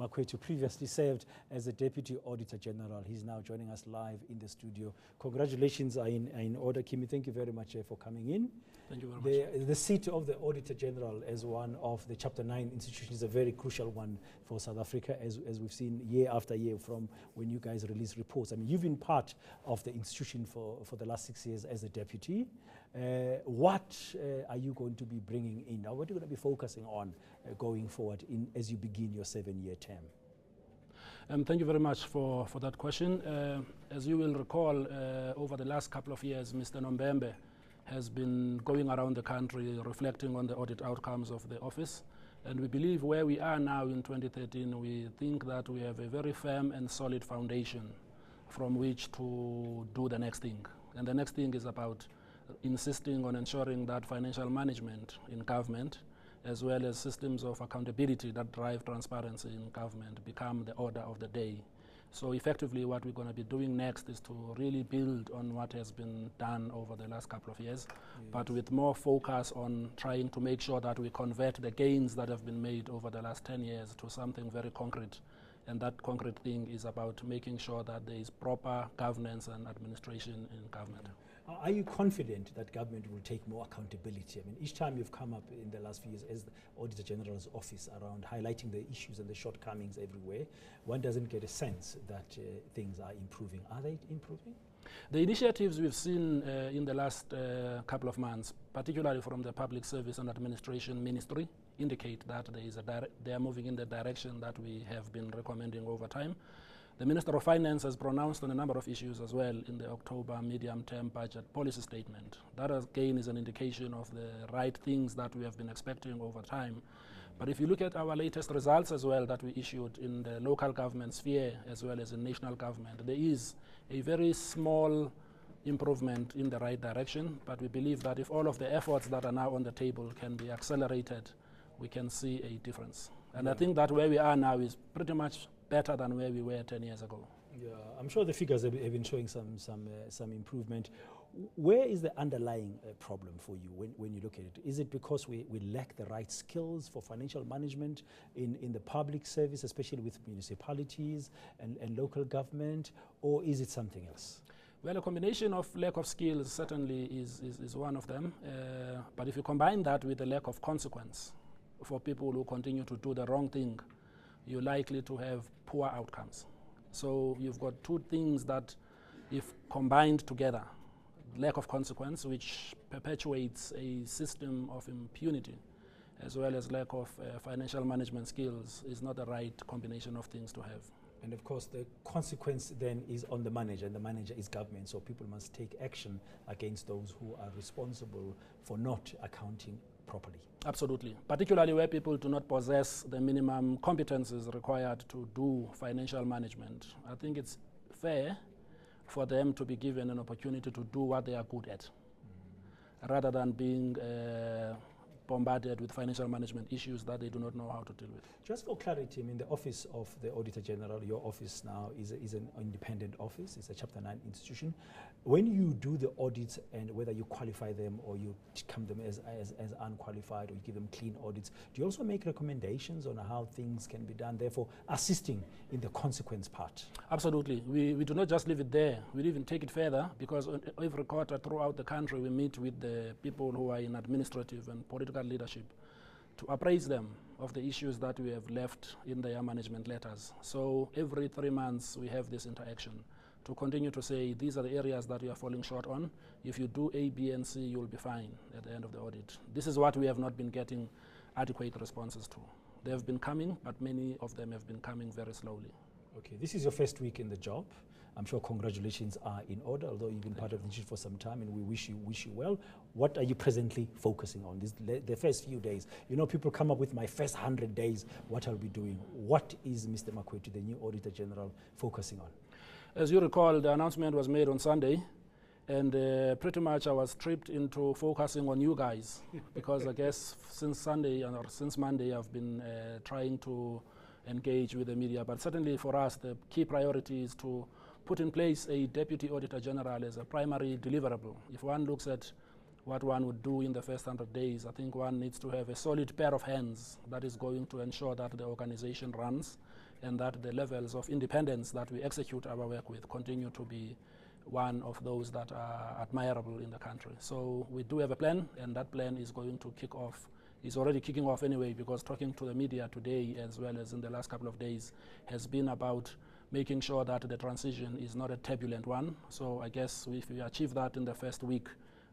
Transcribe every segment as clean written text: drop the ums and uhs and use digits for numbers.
Makwetu previously served as the Deputy Auditor General. He's now joining us live in the studio. Congratulations are in order. Kimi, thank you very much for coming in. Thank you very much. The seat of the Auditor General as one of the Chapter 9 institutions is a very crucial one for South Africa, as we've seen year after year from when you guys release reports. I mean, you've been part of the institution for the last 6 years as a deputy. What are you going to be bringing in? Now, what are you going to be focusing on going forward as you begin your 7-year term? Thank you very much for that question. As you will recall, over the last couple of years, Mr. November has been going around the country reflecting on the audit outcomes of the office. And we believe where we are now in 2013, we think that we have a very firm and solid foundation from which to do the next thing. And the next thing is about insisting on ensuring that financial management in government, as well as systems of accountability that drive transparency in government, become the order of the day. So effectively what we're going to be doing next is to really build on what has been done over the last couple of years, but with more focus on trying to make sure that we convert the gains that have been made over the last 10 years to something very concrete. And that concrete thing is about making sure that there is proper governance and administration in government. Are you confident that government will take more accountability? I mean, each time you've come up in the last few years as the Auditor General's office around highlighting the issues and the shortcomings everywhere, one doesn't get a sense that things are improving. Are they improving? The initiatives we've seen in the last couple of months, particularly from the Public Service and Administration Ministry, indicate that they are moving in the direction that we have been recommending over time. The Minister of Finance has pronounced on a number of issues as well in the October medium-term budget policy statement. That again is an indication of the right things that we have been expecting over time. But if you look at our latest results as well that we issued in the local government sphere as well as in national government, there is a very small improvement in the right direction, but we believe that if all of the efforts that are now on the table can be accelerated, we can see a difference. And I think that where we are now is pretty much better than where we were 10 years ago. Yeah, I'm sure the figures have been showing some improvement. Where is the underlying problem for you when you look at it? Is it because we lack the right skills for financial management in the public service, especially with municipalities and local government, or is it something else? Well, a combination of lack of skills certainly is one of them. But if you combine that with the lack of consequence for people who continue to do the wrong thing, you're likely to have poor outcomes. So you've got two things that, if combined together, lack of consequence, which perpetuates a system of impunity, as well as lack of financial management skills, is not the right combination of things to have. And of course, the consequence then is on the manager, and the manager is government, so people must take action against those who are responsible for not accounting properly. Absolutely, particularly where people do not possess the minimum competences required to do financial management. I think it's fair for them to be given an opportunity to do what they are good at, rather than being bombarded with financial management issues that they do not know how to deal with. Just for clarity, I mean, the office of the Auditor General, your office now is an independent office, it's a Chapter 9 institution. When you do the audits, and whether you qualify them or you come them as unqualified, or you give them clean audits, do you also make recommendations on how things can be done, therefore assisting in the consequence part? Absolutely. We do not just leave it there. We even take it further, because on every quarter throughout the country we meet with the people who are in administrative and political leadership to appraise them of the issues that we have left in their management letters. So every 3 months we have this interaction to continue to say, these are the areas that you are falling short on. If you do A, B, and C, you'll be fine at the end of the audit. This is what we have not been getting adequate responses to. They have been coming, but many of them have been coming very slowly. Okay, this is your first week in the job. I'm sure congratulations are in order, although you've been part of the institution for some time, and we wish you well. What are you presently focusing on the first few days? You know, people come up with my first 100 days, what I'll be doing. What is Mr. Makwetu, the new Auditor General, focusing on? As you recall, the announcement was made on Sunday, and pretty much I was tripped into focusing on you guys, because I guess since Sunday or since Monday I've been trying to engage with the media. But certainly for us, the key priority is to put in place a Deputy Auditor General as a primary deliverable. If one looks at what one would do in the first 100 days, I think one needs to have a solid pair of hands that is going to ensure that the organization runs and that the levels of independence that we execute our work with continue to be one of those that are admirable in the country. So we do have a plan, and that plan is going to kick off. It's already kicking off anyway, because talking to the media today as well as in the last couple of days has been about making sure that the transition is not a turbulent one. So I guess if we achieve that in the first week,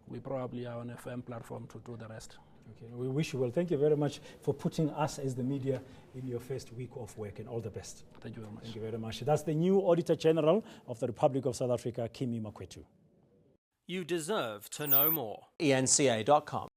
we probably are on a firm platform to do the rest. Okay, we wish you well. Thank you very much for putting us as the media in your first week of work, and all the best. Thank you very much. Thank you very much. That's the new Auditor General of the Republic of South Africa, Kimi Makwetu. You deserve to know more. eNCA.com